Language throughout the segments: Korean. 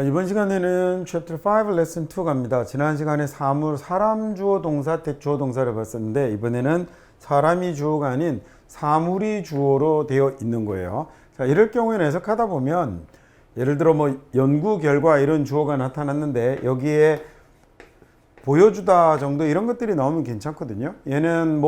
이번 시간에는 Chapter 5 Lesson 2 갑니다. 지난 시간에 사람 주어 동사, 주어 동사를 봤었는데 이번에는 사람이 주어가 아닌 사물이 주어로 되어 있는 거예요. 자, 이럴 경우에는 해석하다 보면 예를 들어 연구 결과 이런 주어가 나타났는데 여기에 보여주다 정도 이런 것들이 나오면 괜찮거든요. 얘는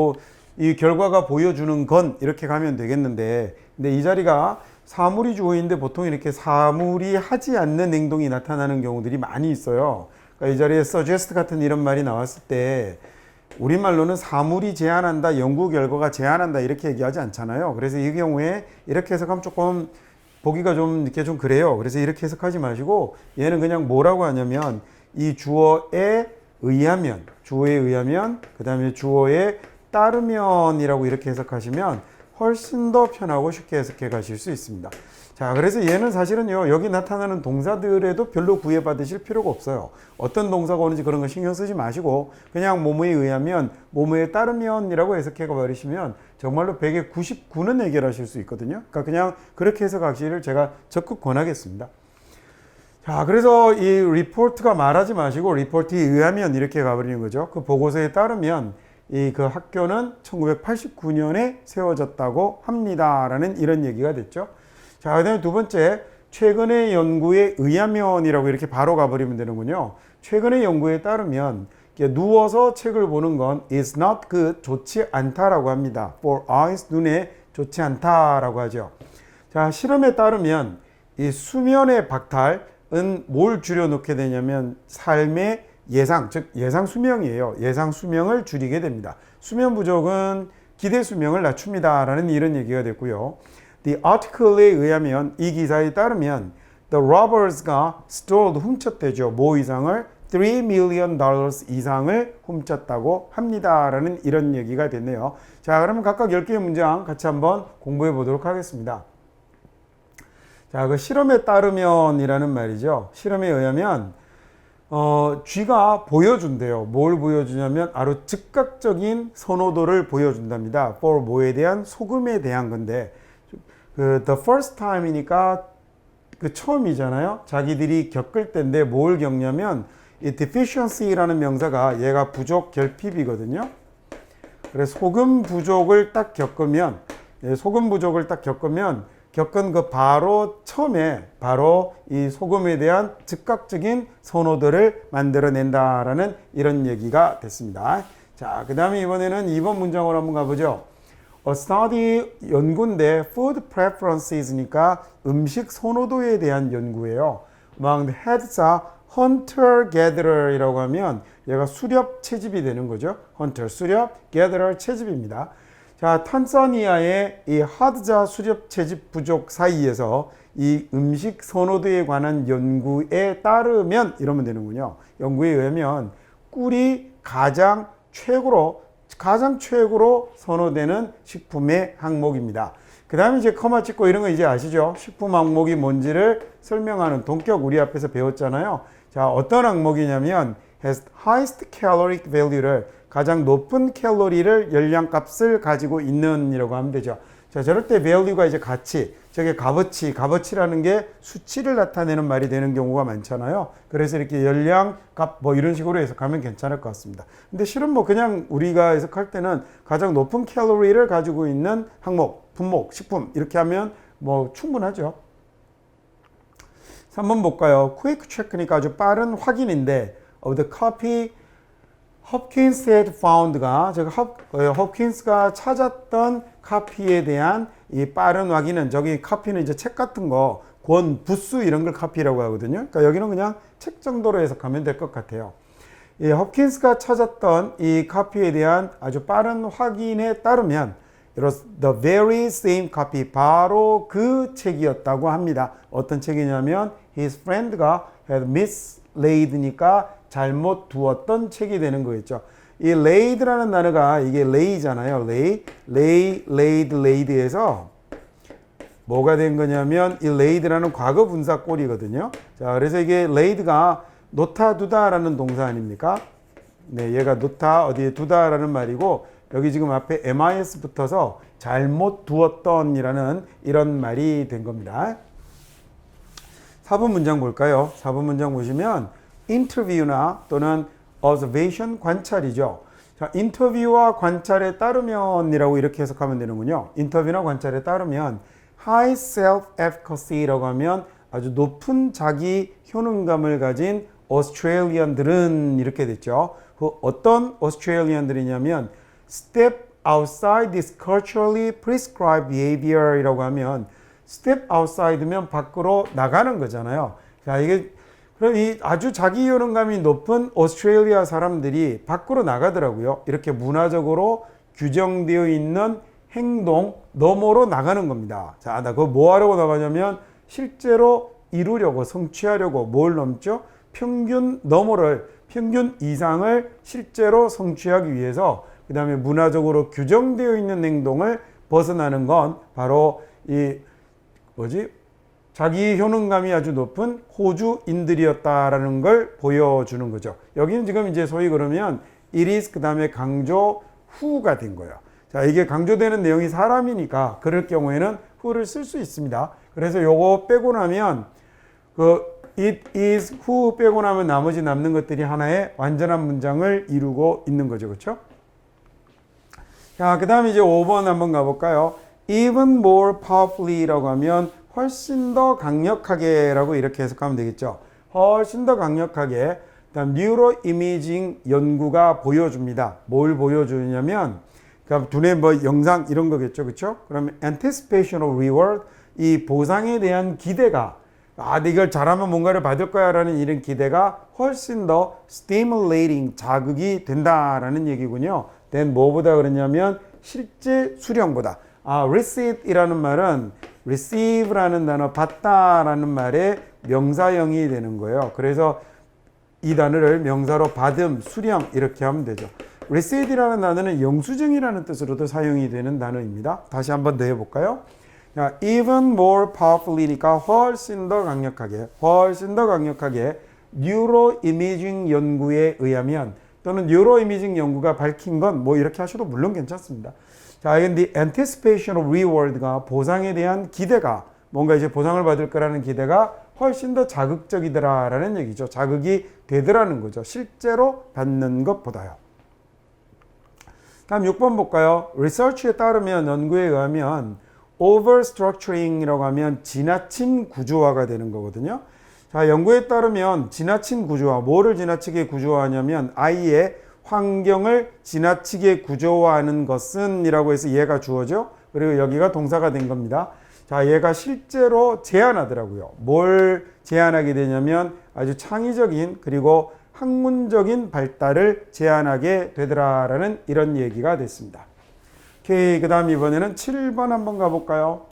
이 결과가 보여주는 건 이렇게 가면 되겠는데, 근데 이 자리가 사물이 주어인데 보통 이렇게 사물이 하지 않는 행동이 나타나는 경우들이 많이 있어요. 그러니까 이 자리에 suggest 같은 이런 말이 나왔을 때 우리말로는 사물이 제안한다, 연구 결과가 제안한다 이렇게 얘기하지 않잖아요. 그래서 이 경우에 이렇게 해석하면 조금 보기가 좀 이렇게 좀 그래요. 그래서 이렇게 해석하지 마시고 얘는 그냥 뭐라고 하냐면 이 주어에 의하면, 그 다음에 주어에 따르면이라고 이렇게 해석하시면 훨씬 더 편하고 쉽게 해석해 가실 수 있습니다. 자, 그래서 얘는 사실은요, 여기 나타나는 동사들에도 별로 구애받으실 필요가 없어요. 어떤 동사가 오는지 그런 거 신경 쓰지 마시고 그냥 뭐뭐에 의하면, 뭐뭐에 따르면이라고 해석해 버리시면 정말로 100에 99는 해결하실 수 있거든요. 그러니까 그냥 그렇게 해석하시기를 제가 적극 권하겠습니다. 자, 그래서 이 리포트가 말하지 마시고 리포트에 의하면 이렇게 가버리는 거죠. 그 보고서에 따르면 그 학교는 1989년에 세워졌다고 합니다라는 이런 얘기가 됐죠. 자, 그 다음에 두 번째, 최근의 연구에 의하면이라고 이렇게 바로 가버리면 되는군요. 최근의 연구에 따르면 누워서 책을 보는 건 is not good, 좋지 않다라고 합니다. for eyes, 눈에 좋지 않다라고 하죠. 자, 실험에 따르면 이 수면의 박탈은 뭘 줄여놓게 되냐면 삶의 예상, 즉 예상 수명이에요. 예상 수명을 줄이게 됩니다. 수면 부족은 기대 수명을 낮춥니다 라는 이런 얘기가 됐고요. The article에 의하면, 이 기사에 따르면 The robbers가 stole, 훔쳤대죠. 뭐 이상을? $3 million 이상을 훔쳤다고 합니다 라는 이런 얘기가 됐네요. 자, 그러면 각각 10개의 문장 같이 한번 공부해 보도록 하겠습니다. 자, 그 실험에 따르면이라는 말이죠. 실험에 의하면 쥐가 보여준대요. 뭘 보여주냐면 아주 즉각적인 선호도를 보여준답니다. for 뭐에 대한? 소금에 대한 건데, the first time이니까 그 처음이잖아요. 자기들이 겪을 때인데 뭘 겪냐면 이 deficiency라는 명사가 얘가 부족 결핍이거든요. 그래서 소금 부족을 딱 겪으면, 겪은 그 바로 처음에 바로 이 소금에 대한 즉각적인 선호도를 만들어낸다라는 이런 얘기가 됐습니다. 자, 그 다음에 이번에는 2번 문장으로 한번 가보죠. A study, 연구인데 food preferences니까 음식 선호도에 대한 연구예요. Among the heads가 hunter-gatherer 이라고 하면 얘가 수렵 채집이 되는 거죠. hunter, 수렵, gatherer, 채집입니다. 자, 탄자니아의 이 하드자 수렵 채집 부족 사이에서 이 음식 선호도에 관한 연구에 따르면 이러면 되는군요. 연구에 의하면 꿀이 가장 최고로 선호되는 식품의 항목입니다. 그 다음에 이제 커마 찍고 이런 거 이제 아시죠? 식품 항목이 뭔지를 설명하는 동격 우리 앞에서 배웠잖아요. 자, 어떤 항목이냐면 has highest caloric value를 가장 높은 칼로리를 열량값을 가지고 있는 이라고 하면 되죠. 자, 저럴 때 value가 이제 가치, 저게 값어치라는 게 수치를 나타내는 말이 되는 경우가 많잖아요. 그래서 이렇게 열량값 이런 식으로 해석하면 괜찮을 것 같습니다. 근데 실은 그냥 우리가 해석할 때는 가장 높은 칼로리를 가지고 있는 항목, 분목, 식품 이렇게 하면 충분하죠. 3번 볼까요? quick check니까 아주 빠른 확인인데 of the copy Hopkins had found가 홉킨스가 찾았던 카피에 대한 이 빠른 확인은, 저기 카피는 이제 책 같은 거, 권, 부수 이런 걸 카피라고 하거든요. 그러니까 여기는 그냥 책 정도로 해석하면 될 것 같아요. 이 홉킨스가 찾았던 이 카피에 대한 아주 빠른 확인에 따르면 the very same copy, 바로 그 책이었다고 합니다. 어떤 책이냐면 his friend가 had mislayed니까 잘못 두었던 책이 되는 거겠죠. 이 laid라는 단어가 이게 lay잖아요. laid에서 뭐가 된 거냐면 이 laid라는 과거 분사 꼴이거든요. 자, 그래서 이게 laid가 놓다 두다라는 동사 아닙니까? 네, 얘가 놓다 어디에 두다라는 말이고 여기 지금 앞에 mis 붙어서 잘못 두었던이라는 이런 말이 된 겁니다. 4번 문장 볼까요? 4번 문장 보시면 인터뷰나 또는 observation 관찰이죠. 자, 인터뷰와 관찰에 따르면이라고 이렇게 해석하면 되는군요. 인터뷰나 관찰에 따르면 high self-efficacy라고 하면 아주 높은 자기 효능감을 가진 오스트레일리언들은 이렇게 됐죠. 그 어떤 오스트레일리언들이냐면 step outside this culturally prescribed behavior이라고 하면 step outside면 밖으로 나가는 거잖아요. 자, 이게 그럼 이 아주 자기 효능감이 높은 오스트레일리아 사람들이 밖으로 나가더라고요. 이렇게 문화적으로 규정되어 있는 행동 너머로 나가는 겁니다. 자, 나 그거 뭐 하려고 나가냐면 실제로 이루려고 성취하려고 뭘 넘죠? 평균 너머를 평균 이상을 실제로 성취하기 위해서 그 다음에 문화적으로 규정되어 있는 행동을 벗어나는 건 바로 이 자기 효능감이 아주 높은 호주인들이었다라는 걸 보여주는 거죠. 여기는 지금 이제 소위 그러면 it is 그 다음에 강조 who가 된 거예요. 자, 이게 강조되는 내용이 사람이니까 그럴 경우에는 who를 쓸 수 있습니다. 그래서 요거 빼고 나면 그 it is who 빼고 나면 나머지 남는 것들이 하나의 완전한 문장을 이루고 있는 거죠. 그렇죠? 자, 그 다음에 이제 5번 한번 가볼까요? even more powerfully라고 하면 훨씬 더 강력하게 라고 이렇게 해석하면 되겠죠. 훨씬 더 강력하게 다음 뉴로 이미징 연구가 보여줍니다. 뭘 보여주냐면 그러니까 두뇌 뭐 영상 이런 거겠죠. 그렇죠? 그러면 anticipation of reward 이 보상에 대한 기대가 이걸 잘하면 뭔가를 받을 거야 라는 이런 기대가 훨씬 더 stimulating 자극이 된다라는 얘기군요. then 뭐보다 그러냐면 실제 수령보다 receive이라는 말은 receive라는 단어 받다라는 말의 명사형이 되는 거예요. 그래서 이 단어를 명사로 받음, 수령 이렇게 하면 되죠. receive이라는 단어는 영수증이라는 뜻으로도 사용이 되는 단어입니다. 다시 한번 더 해볼까요? even more powerfully니까 훨씬 더 강력하게 뉴로 이미징 연구에 의하면 또는 뉴로 이미징 연구가 밝힌 건 뭐 이렇게 하셔도 물론 괜찮습니다. 자, 근데 anticipation of reward가 보상에 대한 기대가 뭔가 이제 보상을 받을 거라는 기대가 훨씬 더 자극적이더라라는 얘기죠. 자극이 되더라는 거죠. 실제로 받는 것보다요. 다음 6번 볼까요? research에 따르면 연구에 의하면 overstructuring이라고 하면 지나친 구조화가 되는 거거든요. 자, 연구에 따르면 지나친 구조화, 뭐를 지나치게 구조화하냐면 아이의 환경을 지나치게 구조화하는 것은 이라고 해서 얘가 주어죠. 그리고 여기가 동사가 된 겁니다. 자, 얘가 실제로 제안하더라고요. 뭘 제안하게 되냐면 아주 창의적인 그리고 학문적인 발달을 제안하게 되더라라는 이런 얘기가 됐습니다. 오케이, 그 다음 이번에는 7번 한번 가볼까요?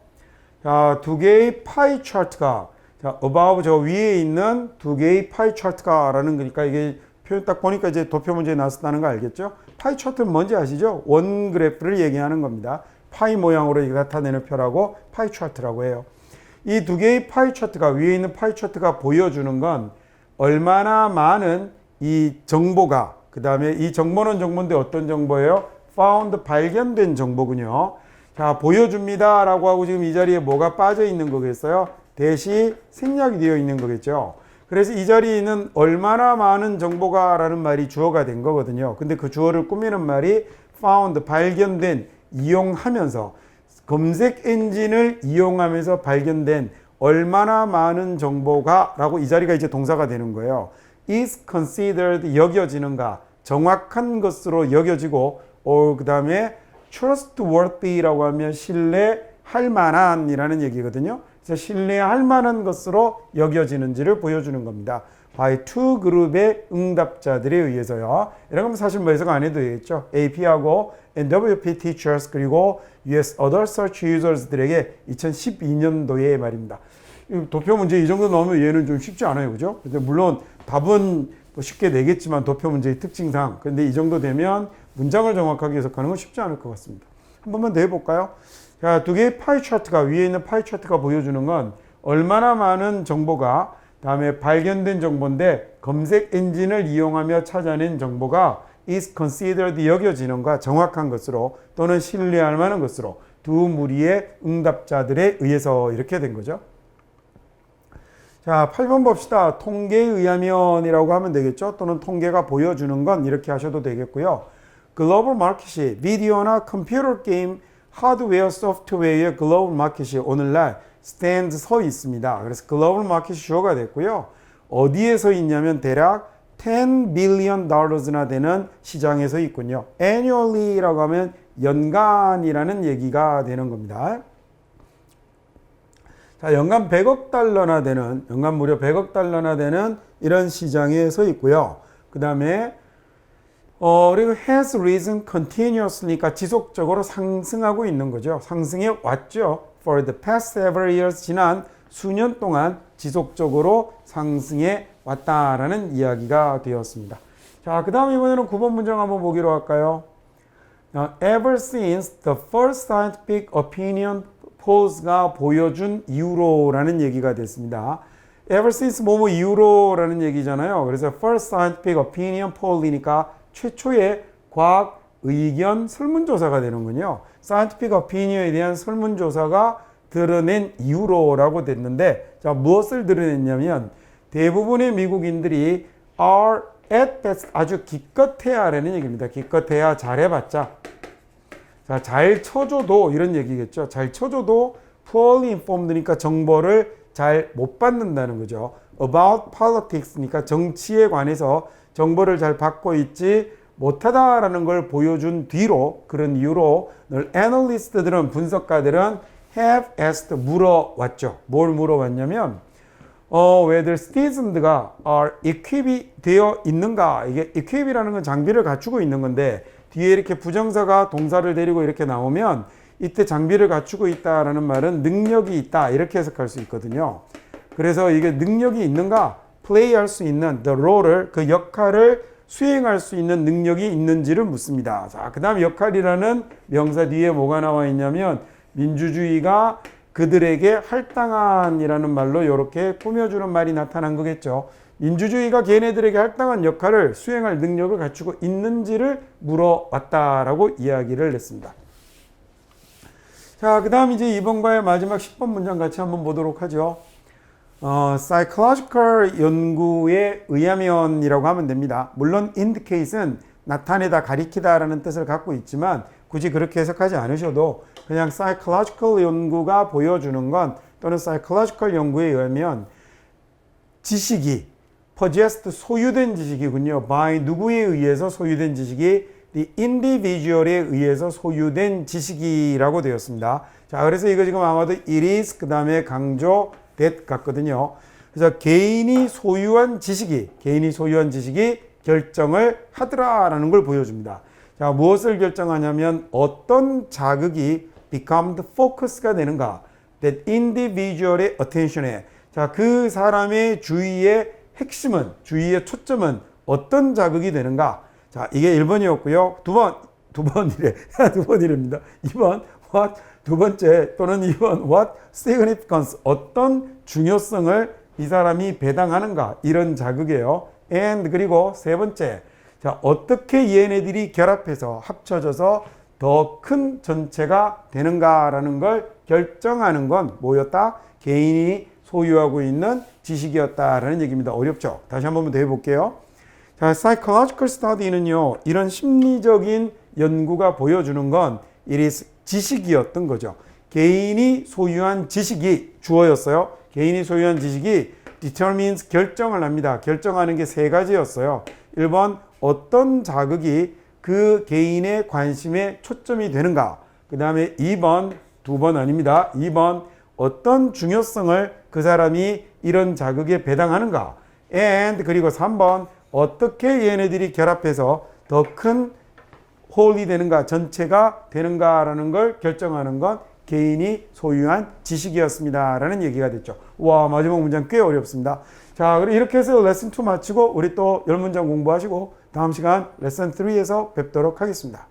자, 두 개의 파이 차트가 자, above 저 위에 있는 두 개의 파이 차트가 라는 거니까 이게 표현 딱 보니까 이제 도표 문제에 나왔다는 거 알겠죠? 파이 차트는 뭔지 아시죠? 원 그래프를 얘기하는 겁니다. 파이 모양으로 나타내는 표라고 파이 차트라고 해요. 이 두 개의 파이 차트가 위에 있는 파이 차트가 보여주는 건 얼마나 많은 이 정보가 그 다음에 이 정보는 정보인데 어떤 정보예요? found 발견된 정보군요. 자, 보여줍니다 라고 하고 지금 이 자리에 뭐가 빠져 있는 거겠어요? 대시 생략이 되어 있는 거겠죠. 그래서 이 자리에 있는 얼마나 많은 정보가 라는 말이 주어가 된 거거든요. 근데 그 주어를 꾸미는 말이 found, 발견된, 이용하면서 검색 엔진을 이용하면서 발견된 얼마나 많은 정보가 라고 이 자리가 이제 동사가 되는 거예요. is considered 여겨지는가 정확한 것으로 여겨지고 그 다음에 trustworthy라고 하면 신뢰할 만한 이라는 얘기거든요. 그래서 신뢰할 만한 것으로 여겨지는지를 보여주는 겁니다. by two 그룹의 응답자들에 의해서요. 이런 건 사실 뭐 해석 안 해도 되겠죠. AP하고 NWP teachers 그리고 US other search users들에게 2012년도에 말입니다. 도표 문제 이 정도 나오면 얘는 좀 쉽지 않아요. 그죠? 근데 물론 답은 뭐 쉽게 내겠지만 도표 문제의 특징상 근데 이 정도 되면 문장을 정확하게 해석하는 건 쉽지 않을 것 같습니다. 한 번만 더 해볼까요? 자, 두 개의 파이 차트가 위에 있는 파이 차트가 보여주는 건 얼마나 많은 정보가 다음에 발견된 정보인데 검색 엔진을 이용하며 찾아낸 정보가 is considered 여겨지는가 정확한 것으로 또는 신뢰할 만한 것으로 두 무리의 응답자들에 의해서 이렇게 된 거죠. 자, 8번 봅시다. 통계에 의하면이라고 하면 되겠죠. 또는 통계가 보여주는 건 이렇게 하셔도 되겠고요. 글로벌 마켓이 비디오나 컴퓨터 게임 하드웨어 소프트웨어의 글로벌 마켓이 오늘날 스탠드 서 있습니다. 그래서 글로벌 마켓이 주어가 됐고요. 어디에 서 있냐면 대략 10 billion dollars나 되는 시장에 서 있군요. annually라고 하면 연간이라는 얘기가 되는 겁니다. 자, 연간 100억 달러나 되는, 연간 무려 100억 달러나 되는 이런 시장에 서 있고요. 그 다음에 그리고 has risen continuously니까 지속적으로 상승하고 있는 거죠. 상승해 왔죠. For the past several years, 지난 수년 동안 지속적으로 상승해 왔다라는 이야기가 되었습니다. 자, 그 다음 이번에는 9번 문장 한번 보기로 할까요? Ever since the first scientific opinion polls가 보여준 이후로라는 얘기가 됐습니다. Ever since 뭐뭐 이후로라는 얘기잖아요. 그래서 first scientific opinion poll이니까 최초의 과학 의견 설문조사가 되는군요. scientific opinion에 대한 설문조사가 드러낸 이후로라고 됐는데, 자, 무엇을 드러냈냐면 대부분의 미국인들이 are at best 아주 기껏해야라는 얘기입니다. 기껏해야 잘해봤자, 자, 잘 쳐줘도 이런 얘기겠죠. 잘 쳐줘도 poorly informed니까 정보를 잘 못 받는다는 거죠. about politics니까 정치에 관해서 정보를 잘 받고 있지 못하다라는 걸 보여준 뒤로, 그런 이유로 늘 애널리스트들은, 분석가들은 have asked 물어왔죠. 뭘 물어봤냐면 whether citizens가 are equipped 되어 있는가. 이게 equip이라는 건 장비를 갖추고 있는 건데 뒤에 이렇게 부정사가 동사를 데리고 이렇게 나오면 이때 장비를 갖추고 있다라는 말은 능력이 있다 이렇게 해석할 수 있거든요. 그래서 이게 능력이 있는가, 플레이할 수 있는 the role을, 그 역할을 수행할 수 있는 능력이 있는지를 묻습니다. 자, 그 다음 역할이라는 명사 뒤에 뭐가 나와 있냐면 민주주의가 그들에게 할당한이라는 말로 이렇게 꾸며주는 말이 나타난 거겠죠. 민주주의가 걔네들에게 할당한 역할을 수행할 능력을 갖추고 있는지를 물어왔다라고 이야기를 했습니다. 자, 그 다음 이제 2번과의 마지막 10번 문장 같이 한번 보도록 하죠. psychological 연구에 의하면이라고 하면 됩니다. 물론 indicate은 나타내다, 가리키다라는 뜻을 갖고 있지만 굳이 그렇게 해석하지 않으셔도 그냥 psychological 연구가 보여주는 건, 또는 psychological 연구에 의하면 지식이 possessed 소유된 지식이군요. by 누구에 의해서 소유된 지식이 the individual에 의해서 소유된 지식이라고 되었습니다. 자, 그래서 이거 지금 아마도 it is 그 다음에 강조 that 같거든요. 그래서 개인이 소유한 지식이 결정을 하더라라는 걸 보여줍니다. 자, 무엇을 결정하냐면 어떤 자극이 become the focus가 되는가, that individual의 attention에, 자, 그 사람의 주의의 핵심은, 주의의 초점은 어떤 자극이 되는가. 자, 이게 1번이었고요. 두 번이랍니다. 2번 what, 두 번째 또는 2번 what significance, 어떤 중요성을 이 사람이 배당하는가, 이런 자극이에요. and 그리고 세 번째, 자, 어떻게 얘네들이 결합해서 합쳐져서 더 큰 전체가 되는가라는 걸 결정하는 건 뭐였다? 개인이 소유하고 있는 지식이었다라는 얘기입니다. 어렵죠? 다시 한 번 더 해볼게요. 자, psychological study는요, 이런 심리적인 연구가 보여주는 건 it is 지식이었던 거죠. 개인이 소유한 지식이 주어였어요. 개인이 소유한 지식이 determines 결정을 합니다. 결정하는 게 세 가지였어요. 1번 어떤 자극이 그 개인의 관심에 초점이 되는가. 그 다음에 2번, 두 번 아닙니다. 2번 어떤 중요성을 그 사람이 이런 자극에 배당하는가. and 그리고 3번 어떻게 얘네들이 결합해서 더 큰 홀이 되는가, 전체가 되는가라는 걸 결정하는 건 개인이 소유한 지식이었습니다 라는 얘기가 됐죠. 와, 마지막 문장 꽤 어렵습니다. 자, 그럼 이렇게 해서 레슨 2 마치고 우리 또 10문장 공부하시고 다음 시간 레슨 3에서 뵙도록 하겠습니다.